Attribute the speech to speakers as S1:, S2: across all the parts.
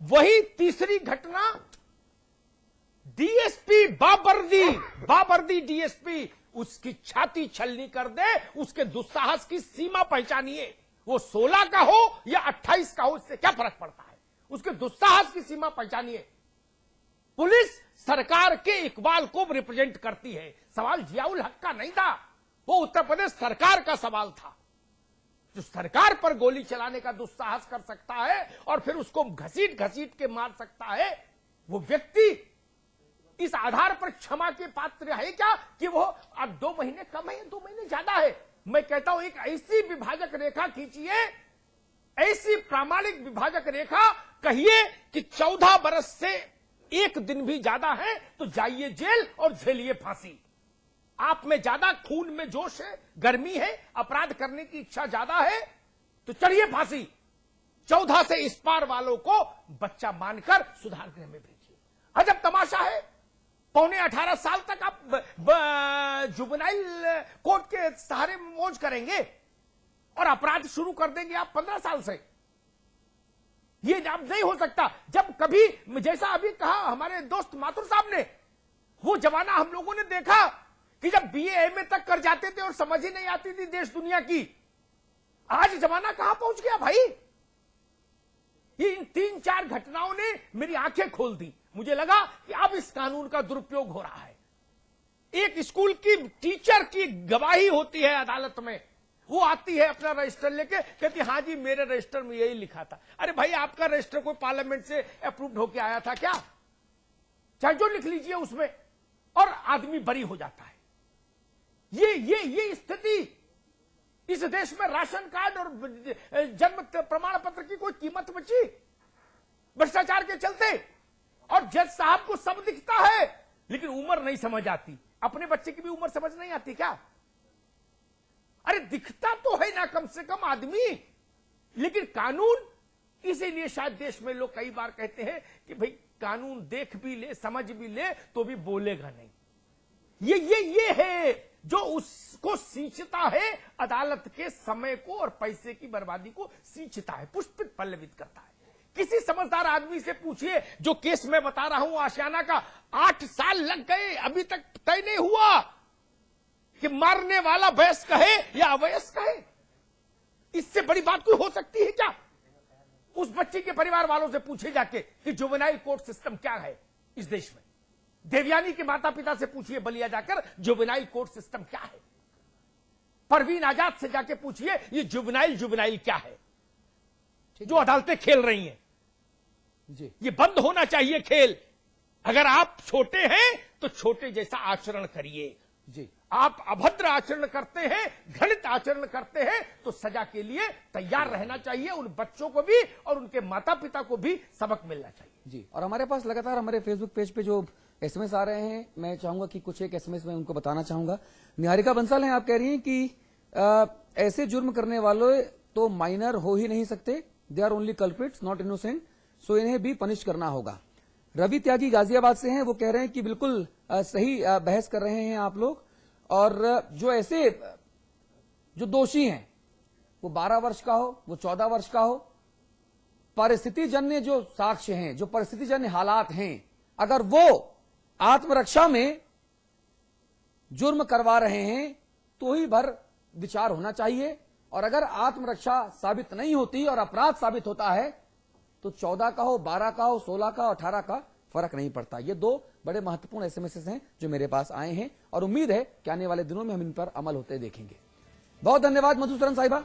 S1: वही तीसरी घटना, डीएसपी बाबर्दी डीएसपी उसकी छाती छलनी कर दे, उसके दुस्साहस की सीमा पहचानिए। वो 16 का हो या 28 का हो, इससे क्या फर्क पड़ता है, उसके दुस्साहस की सीमा पहचानिए। पुलिस सरकार के इकबाल को रिप्रेजेंट करती है। सवाल जियाउल हक का नहीं था, वो उत्तर प्रदेश सरकार का सवाल था। जो सरकार पर गोली चलाने का दुस्साहस कर सकता है और फिर उसको घसीट घसीट के मार सकता है, वो व्यक्ति इस आधार पर क्षमा के पात्र है क्या कि वो अब 2 महीने कम है, 2 महीने ज्यादा है। मैं कहता हूं एक ऐसी विभाजक रेखा खींचिए, ऐसी प्रामाणिक विभाजक रेखा, कहिए कि 14 बरस से 1 दिन भी ज्यादा है तो जाइए जेल और झेलिए फांसी। आप में ज्यादा खून में जोश है, गर्मी है, अपराध करने की इच्छा ज्यादा है तो चढ़िए फांसी। 14 से इस पार वालों को बच्चा मानकर सुधार गृह में भेजिए। अजब तमाशा है, पौने 18 साल तक आप जुवेनाइल कोर्ट के सहारे मौज करेंगे और अपराध शुरू कर देंगे आप 15 साल से। ये अब नहीं हो सकता। जब कभी, जैसा अभी कहा हमारे दोस्त माथुर साहब ने, वो जमाना हम लोगों ने देखा कि जब बीए एमए तक कर जाते थे और समझ ही नहीं आती थी देश दुनिया की। आज जमाना कहां पहुंच गया भाई। ये इन 3-4 घटनाओं ने मेरी आंखें खोल दी। मुझे लगा कि अब इस कानून का दुरुपयोग हो रहा है। एक स्कूल की टीचर की गवाही होती है अदालत में, वो आती है अपना रजिस्टर लेके, कहती हां जी मेरे रजिस्टर में यही लिखा था। अरे भाई आपका रजिस्टर कोई पार्लियामेंट से अप्रूव्ड होके आया था क्या? चाहे जो लिख लीजिए उसमें, और आदमी बरी हो जाता है। ये स्थिति, इस देश में राशन कार्ड और जन्म प्रमाण पत्र की कोई कीमत बची भ्रष्टाचार के चलते? और जज साहब को सब दिखता है लेकिन उम्र नहीं समझ आती। अपने बच्चे की भी उम्र समझ नहीं आती क्या? अरे दिखता तो है ना कम से कम आदमी, लेकिन कानून, इसीलिए शायद देश में लोग कई बार कहते हैं कि भाई कानून देख भी ले, समझ भी ले तो भी बोलेगा नहीं। ये है जो उसको सींचता है, अदालत के समय को और पैसे की बर्बादी को सींचता है, पुष्पित पल्लवित करता है। किसी समझदार आदमी से पूछिए, जो केस मैं बता रहा हूं आशियाना का, 8 साल लग गए, अभी तक तय नहीं हुआ कि मारने वाला वयस्क है या अवयस्क है। इससे बड़ी बात कोई हो सकती है क्या? उस बच्चे के परिवार वालों से पूछे जाके कि जुवेनाइल कोर्ट सिस्टम क्या है इस देश में। देवयानी के माता पिता से पूछिए बलिया जाकर, जुवेनाइल कोर्ट सिस्टम क्या है। परवीन आजाद से जाके पूछिए ये जुवेनाइल क्या है जो अदालतें खेल रही हैं। जी, ये बंद होना चाहिए खेल। अगर आप छोटे हैं तो छोटे जैसा आचरण करिए। जी, आप अभद्र आचरण करते हैं, घृणित आचरण करते हैं तो सजा के लिए तैयार रहना चाहिए। उन बच्चों को भी और उनके माता पिता को भी सबक मिलना चाहिए।
S2: जी, और हमारे पास लगातार हमारे फेसबुक पेज पे जो एसएमएस आ रहे हैं, मैं चाहूंगा कि कुछ एक एसएमएस में उनको बताना चाहूंगा। निहारिका बंसल हैं, आप कह रही हैं कि ऐसे जुर्म करने वाले तो माइनर हो ही नहीं सकते, they are only culprits not innocent, so इन्हें भी पनिश करना होगा। रवि त्यागी गाजियाबाद से हैं, वो कह रहे हैं कि बिल्कुल सही बहस कर रहे हैं आप लोग, और जो ऐसे जो दोषी हैं वो 12 वर्ष का हो, वो 14 वर्ष का हो, परिस्थितिजन्य जो साक्ष्य हैं, जो परिस्थितिजन्य हालात हैं, अगर वो आत्मरक्षा में जुर्म करवा रहे हैं तो ही भर विचार होना चाहिए। और अगर आत्मरक्षा साबित नहीं होती और अपराध साबित होता है तो 14 का हो, 12 का हो, 16 का, 18 का फर्क नहीं पड़ता। ये 2 बड़े महत्वपूर्ण एसएमएस हैं जो मेरे पास आए हैं और उम्मीद है कि आने वाले दिनों में हम इन पर अमल होते देखेंगे। बहुत धन्यवाद मधुसूदन साहिबा,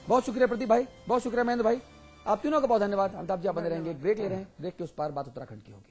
S2: बहुत शुक्रिया प्रदीप भाई, बहुत शुक्रिया महेंद्र भाई, आप तीनों का बहुत धन्यवाद। अमिताभ जी आप बने रहेंगे, ब्रेक ले रहे हैं, ब्रेक के उस पार बात उत्तराखंड की होगी।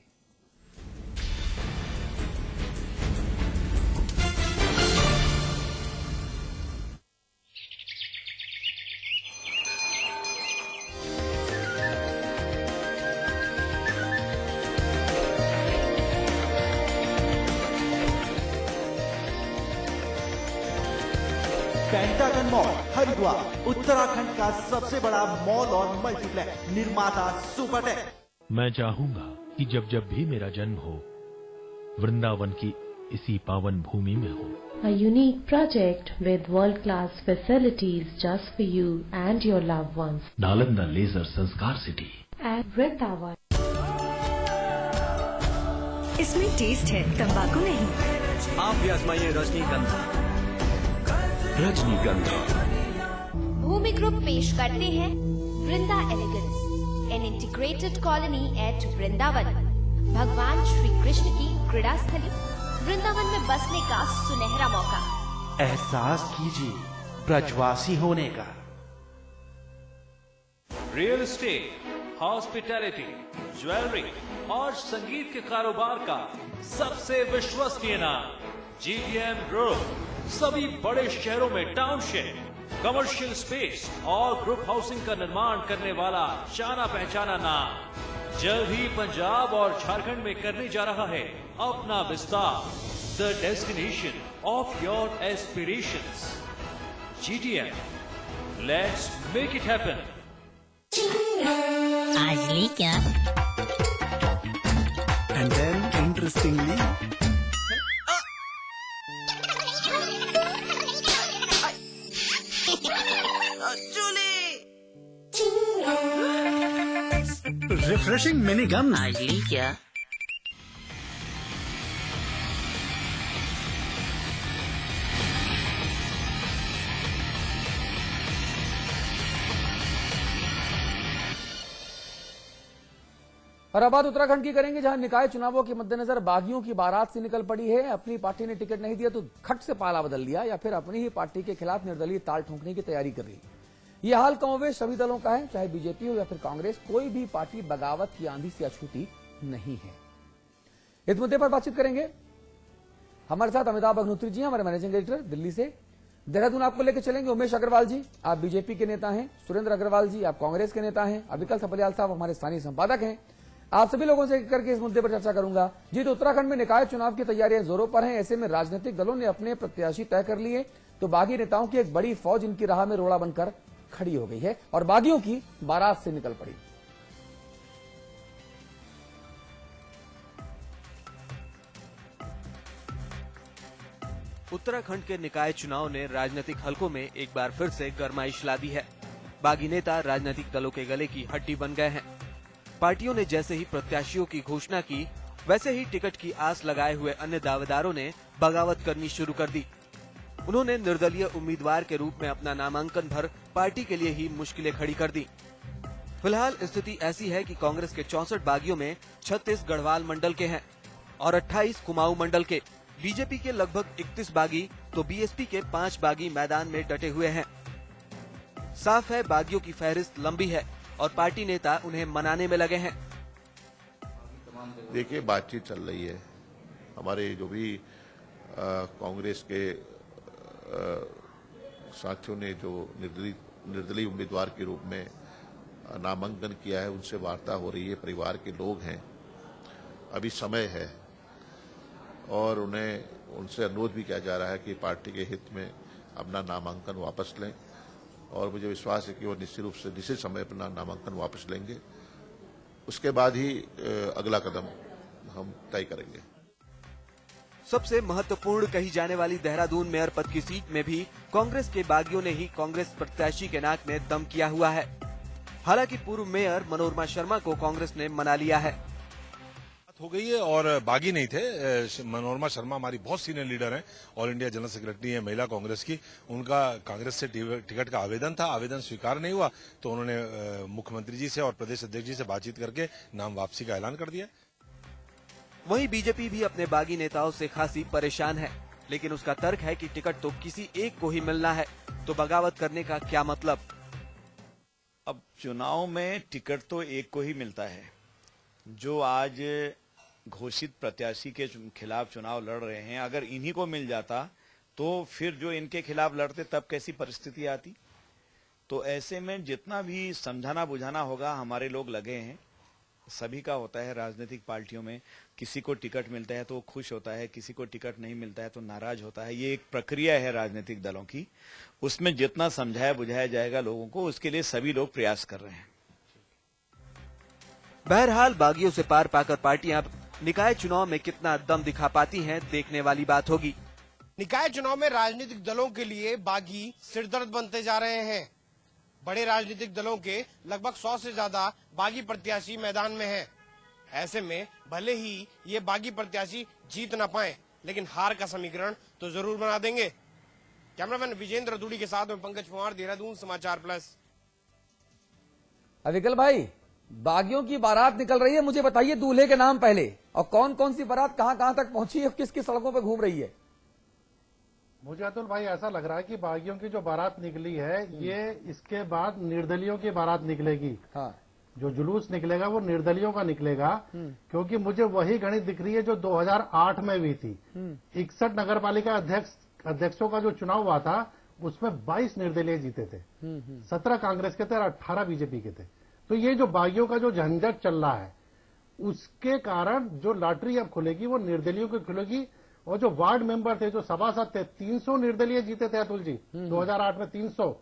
S3: पेंटागन मॉल हरिद्वार उत्तराखंड का सबसे बड़ा मॉल और मल्टीप्लेक्स, निर्माता सुपरटेक।
S4: मैं चाहूंगा कि जब जब भी मेरा जन्म हो, वृंदावन की इसी पावन भूमि में हो।
S5: A unique project with world-class facilities just for you and your loved ones.
S4: Nalanda laser Sanskar City.
S5: At Vrindavan.
S6: इसमें टेस्ट है, तंबाकू नहीं।
S7: आप भी आजमाइए रजनीगंधा। रजनीगंधा।
S8: भूमि ग्रुप पेश करते हैं Vrinda elegance, an integrated colony at Vrindavan. भगवान श्री कृष्ण की क्रीड़ा स्थली वृंदावन में बसने का सुनहरा मौका।
S3: एहसास कीजिए ब्रजवासी होने का।
S7: रियल एस्टेट, हॉस्पिटैलिटी, ज्वेलरी और संगीत के कारोबार का सबसे विश्वसनीय नाम GTM ग्रुप। सभी बड़े शहरों में टाउनशिप, कमर्शियल स्पेस और ग्रुप हाउसिंग का निर्माण करने वाला जाना पहचाना नाम जल्द ही पंजाब और झारखंड में करने जा रहा है अपना विस्तार। The destination of your aspirations, GTM, let's make it happen.
S6: आज ली क्या?
S3: And then interestingly,
S9: refreshing mini gum.
S6: आज ली क्या?
S2: और अब बात उत्तराखंड की करेंगे, जहां निकाय चुनावों के मद्देनजर बागियों की बारात से निकल पड़ी है। अपनी पार्टी ने टिकट नहीं दिया तो खट से पाला बदल लिया, या फिर अपनी ही पार्टी के खिलाफ निर्दलीय ताल ठोंकने की तैयारी कर रही। यह हाल कमोवेश सभी दलों का है, चाहे बीजेपी हो या फिर कांग्रेस। कोई भी पार्टी बगावत की आंधी से अछूती नहीं है। इस मुद्दे पर बातचीत करेंगे हमारे साथ अमिताभ अग्निहोत्री जी, हमारे मैनेजिंग एडिटर दिल्ली से। देहरादून आपको लेकर चलेंगे उमेश अग्रवाल जी, आप बीजेपी के नेता हैं। सुरेंद्र अग्रवाल जी, आप कांग्रेस के नेता हैं। अविकल सपलियाल साहब हमारे स्थानीय संपादक हैं। आप सभी लोगों से करके इस मुद्दे पर चर्चा करूंगा। जी, तो उत्तराखंड में निकाय चुनाव की तैयारियां जोरों पर हैं। ऐसे में राजनीतिक दलों ने अपने प्रत्याशी तय कर लिए, तो बागी नेताओं की एक बड़ी फौज इनकी राह में रोड़ा बनकर खड़ी हो गई है और बागियों की बारात से निकल पड़ी।
S10: उत्तराखंड के निकाय चुनाव ने राजनीतिक हलकों में एक बार फिर से गरमाइश ला दी है। बागी नेता राजनीतिक दलों के गले की हड्डी बन गए हैं। पार्टियों ने जैसे ही प्रत्याशियों की घोषणा की, वैसे ही टिकट की आस लगाए हुए अन्य दावेदारों ने बगावत करनी शुरू कर दी। उन्होंने निर्दलीय उम्मीदवार के रूप में अपना नामांकन भर पार्टी के लिए ही मुश्किलें खड़ी कर दी। फिलहाल स्थिति ऐसी है कि कांग्रेस के 64 बागियों में 36 गढ़वाल मंडल के हैं और 28 कुमाऊं मंडल के। बीजेपी के लगभग 31 बागी तो बीएसपी के 5 बागी मैदान में डटे हुए हैं। साफ है, बागियों की फहरिस्त लंबी है और पार्टी नेता उन्हें मनाने में लगे हैं।
S11: देखिए, बातचीत चल रही है। हमारे जो भी कांग्रेस के साथियों ने जो निर्दलीय उम्मीदवार के रूप में नामांकन किया है, उनसे वार्ता हो रही है। परिवार के लोग हैं, अभी समय है और उनसे अनुरोध भी किया जा रहा है कि पार्टी के हित में अपना नामांकन वापस लें और मुझे विश्वास है कि वो निश्चित रूप से निश्चित समय अपना नामांकन वापस लेंगे। उसके बाद ही अगला कदम हम तय करेंगे।
S10: सबसे महत्वपूर्ण कही जाने वाली देहरादून मेयर पद की सीट में भी कांग्रेस के बागियों ने ही कांग्रेस प्रत्याशी के नाक में दम किया हुआ है। हालांकि पूर्व मेयर मनोरमा शर्मा को कांग्रेस ने मना लिया है।
S12: हो गई है और बागी नहीं थे। मनोरमा शर्मा हमारी बहुत सीनियर लीडर हैं, ऑल इंडिया जनरल सेक्रेटरी है महिला कांग्रेस की। उनका कांग्रेस से टिकट का आवेदन था, आवेदन स्वीकार नहीं हुआ तो उन्होंने मुख्यमंत्री जी से और प्रदेश अध्यक्ष जी से बातचीत करके नाम वापसी का ऐलान कर दिया।
S10: वहीं बीजेपी भी अपने बागी नेताओं से खासी परेशान है, लेकिन उसका तर्क है कि टिकट तो किसी एक को ही मिलना है, तो बगावत करने का क्या मतलब।
S13: अब चुनाव में टिकट तो एक को ही मिलता है। जो आज घोषित प्रत्याशी के खिलाफ चुनाव लड़ रहे हैं, अगर इन्हीं को मिल जाता तो फिर जो इनके खिलाफ लड़ते तब कैसी परिस्थिति आती। तो ऐसे में जितना भी समझाना बुझाना होगा, हमारे लोग लगे हैं। सभी का होता है राजनीतिक पार्टियों में, किसी को टिकट मिलता है तो खुश होता है, किसी को टिकट नहीं मिलता है तो नाराज होता है। ये एक प्रक्रिया है राजनीतिक दलों की, उसमें जितना समझाया बुझाया जाएगा लोगों को, उसके लिए सभी लोग प्रयास कर रहे हैं।
S10: बहरहाल बागियों से पार पाकर पार्टियां निकाय चुनाव में कितना दम दिखा पाती हैं, देखने वाली बात होगी।
S1: निकाय चुनाव में राजनीतिक दलों के लिए बागी सिरदर्द बनते जा रहे हैं। बड़े राजनीतिक दलों के लगभग 100 से ज्यादा बागी प्रत्याशी मैदान में हैं। ऐसे में भले ही ये बागी प्रत्याशी जीत न पाए, लेकिन हार का समीकरण तो जरूर बना देंगे। कैमरामैन विजेंद्र दूड़ी के साथ में पंकज कुमार, देहरादून, समाचार प्लस।
S2: अविकल भाई, बागियों की बारात निकल रही है, मुझे बताइए दूल्हे के नाम पहले, और कौन कौन सी बारात कहां कहां तक पहुंची है, किस किस सड़कों पे घूम रही है?
S14: मुझे अतुल भाई ऐसा लग रहा है कि बागियों की जो बारात निकली है, ये इसके बाद निर्दलियों की बारात निकलेगी।
S2: हाँ।
S14: जो जुलूस निकलेगा वो निर्दलियों का निकलेगा, क्योंकि मुझे वही गणित दिख रही है जो 2008 में हुई थी। 61 नगर पालिका अध्यक्षों का जो चुनाव हुआ था, उसमें 22 निर्दलीय जीते थे, 17 कांग्रेस के थे और 18 बीजेपी के थे। तो ये जो बागियों का जो झंझट चल रहा है, उसके कारण जो लॉटरी अब खुलेगी वो निर्दलियों की खुलेगी। और जो वार्ड मेंबर थे, जो सभासद थे, 300 निर्दलीय जीते थे अतुल जी 2008 में 300,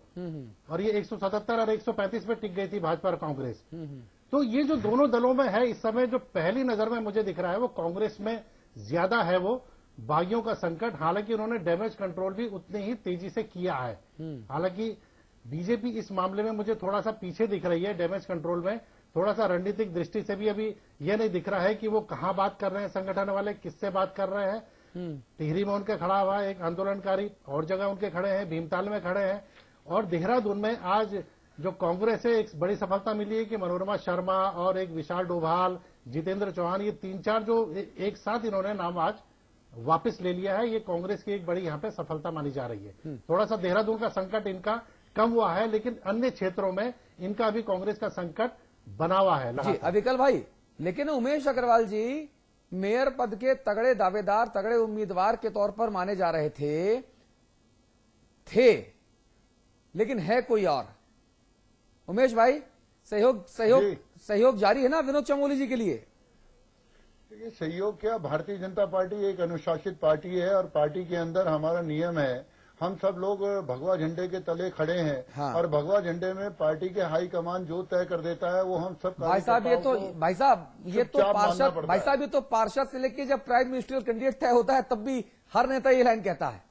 S14: और ये 177 और 135 पे टिक गई थी भाजपा और कांग्रेस। तो ये जो दोनों दलों में है इस समय, जो पहली नजर में मुझे दिख रहा है वो कांग्रेस में ज्यादा है वो बागियों का संकट। हालांकि उन्होंने डैमेज कंट्रोल भी उतनी ही तेजी से किया है। हालांकि बीजेपी इस मामले में मुझे थोड़ा सा पीछे दिख रही है डैमेज कंट्रोल में। थोड़ा सा रणनीतिक दृष्टि से भी अभी यह नहीं दिख रहा है कि वो कहां बात कर रहे हैं, संगठन वाले किससे बात कर रहे हैं। टिहरी में उनके खड़ा हुआ एक आंदोलनकारी, और जगह उनके खड़े हैं, भीमताल में खड़े हैं, और देहरादून में आज जो कांग्रेस है एक बड़ी सफलता मिली है कि मनोरमा शर्मा और एक विशाल डोभाल, जितेंद्र चौहान, ये 3-4 जो एक साथ इन्होंने नाम आज वापस ले लिया है। ये कांग्रेस की एक बड़ी यहाँ पे सफलता मानी जा रही है। थोड़ा सा देहरादून का संकट इनका कम हुआ है, लेकिन अन्य क्षेत्रों में इनका अभी कांग्रेस का संकट बना हुआ है।
S2: जी अविकल भाई, लेकिन उमेश अग्रवाल जी मेयर पद के तगड़े दावेदार, तगड़े उम्मीदवार के तौर पर माने जा रहे थे, लेकिन है कोई और। उमेश भाई, सहयोग जारी है ना विनोद चमोली जी के लिए?
S15: ये सहयोग क्या, भारतीय जनता पार्टी एक अनुशासित पार्टी है और पार्टी के अंदर हमारा नियम है, हम सब लोग भगवा झंडे के तले खड़े हैं। हाँ। और भगवा झंडे में पार्टी के हाईकमान जो तय कर देता है वो हम सब
S2: भाई साहब ये तो पार्षद से लेके जब प्राइम मिनिस्ट्रियल कैंडिडेट तय होता है तब भी हर नेता ये लाइन कहता है।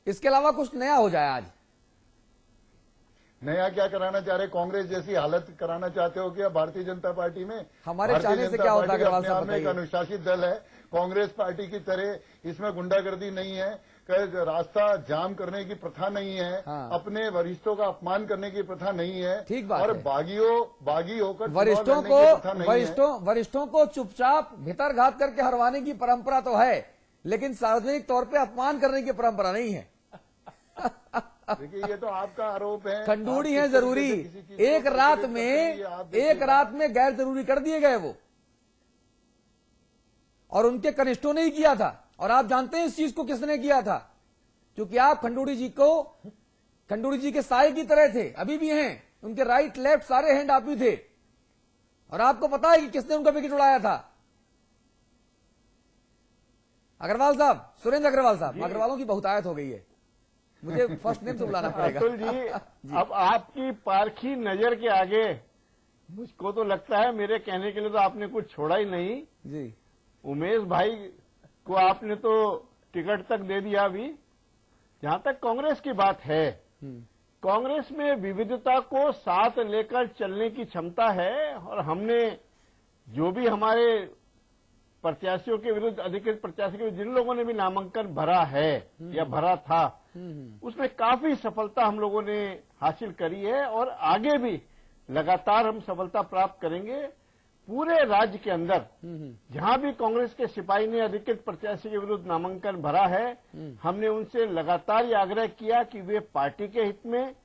S2: इसके अलावा कुछ नया हो जाए आज?
S15: नया क्या कराना चाह रहे, कांग्रेस जैसी हालत कराना चाहते हो क्या भारतीय जनता पार्टी में?
S2: हमारे चाहने से क्या होता है?
S15: अपने आप में एक अनुशासित दल है, कांग्रेस पार्टी की तरह इसमें गुंडागर्दी नहीं है, रास्ता जाम करने की प्रथा नहीं है। हाँ। अपने वरिष्ठों का अपमान करने की प्रथा नहीं है।
S2: ठीक बात
S15: और
S2: है।
S15: बागी होकर
S2: वरिष्ठों को चुपचाप भीतरघात करके हरवाने की परंपरा तो है, लेकिन सार्वजनिक तौर पे अपमान करने की परंपरा नहीं है।
S15: देखिए ये तो आपका आरोप है,
S2: खंडूड़ी है जरूरी, एक रात में गैर जरूरी कर दिए गए वो, और उनके कनिष्ठों ने ही किया था। और आप जानते हैं इस चीज को किसने किया था? क्योंकि आप खंडूड़ी जी के साए की तरह थे, अभी भी हैं, उनके राइट लेफ्ट सारे हैंड आप ही थे, और आपको पता है कि किसने उनका विकेट उड़ाया था? अग्रवाल साहब, सुरेंद्र अग्रवाल साहब। अग्रवालों की बहुतायत हो गई है, मुझे फर्स्ट नेम से बुलाना पड़ेगा।
S16: अतुल जी, अब आपकी पारखी नजर के आगे मुझको तो लगता है मेरे कहने के लिए तो आपने कुछ छोड़ा ही नहीं
S2: जी।
S16: उमेश भाई को आपने तो टिकट तक दे दिया। अभी जहां तक कांग्रेस की बात है, कांग्रेस में विविधता को साथ लेकर चलने की क्षमता है, और हमने जो भी हमारे प्रत्याशियों के विरुद्ध, अधिकृत प्रत्याशी के विरुद्ध जिन लोगों ने भी नामांकन भरा है या भरा था, उसमें काफी सफलता हम लोगों ने हासिल करी है, और आगे भी लगातार हम सफलता प्राप्त करेंगे। पूरे राज्य के अंदर जहां भी कांग्रेस के सिपाही ने अधिकृत प्रत्याशी के विरुद्ध नामांकन भरा है, हमने उनसे लगातार ये आग्रह किया कि वे पार्टी के हित में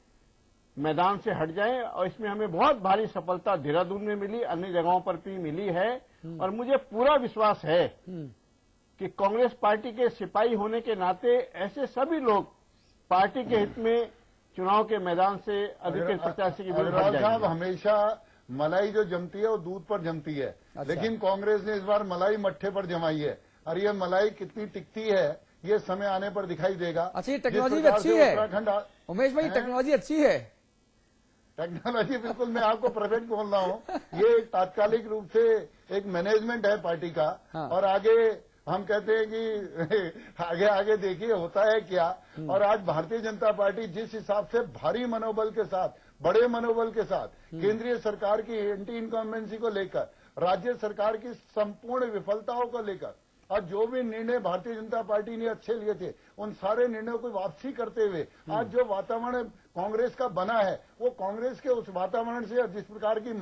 S16: मैदान से हट जाएं, और इसमें हमें बहुत भारी सफलता देहरादून में मिली, अन्य जगहों पर भी मिली है। और मुझे पूरा विश्वास है कि कांग्रेस पार्टी के सिपाही होने के नाते ऐसे सभी लोग पार्टी के हित में चुनाव के मैदान से अधिकृत प्रत्याशी के विरुद्ध हट जाएंगे।
S15: हमेशा मलाई जो जमती है वो दूध पर जमती है। अच्छा। लेकिन कांग्रेस ने इस बार मलाई मट्ठे पर जमाई है, और ये मलाई कितनी टिकती है ये समय आने पर दिखाई देगा।
S2: अच्छा, ये टेक्नोलॉजी भी अच्छी है उमेश भाई, टेक्नोलॉजी अच्छी है।
S15: टेक्नोलॉजी बिल्कुल, मैं आपको परफेक्ट बोल रहा हूँ। ये तात्कालिक रूप से एक मैनेजमेंट है पार्टी का। हाँ। और आगे हम कहते हैं कि आगे आगे देखिए होता है क्या। और आज भारतीय जनता पार्टी जिस हिसाब से भारी मनोबल के साथ, बड़े मनोबल के साथ केंद्रीय सरकार की एंटी इनकम्बेंसी को लेकर, राज्य सरकार की संपूर्ण विफलताओं को लेकर और जो भी निर्णय भारतीय जनता पार्टी ने अच्छे लिए थे उन सारे निर्णयों को वापसी करते हुए आज जो वातावरण कांग्रेस का बना है वो कांग्रेस के उस वातावरण से जिस प्रकार की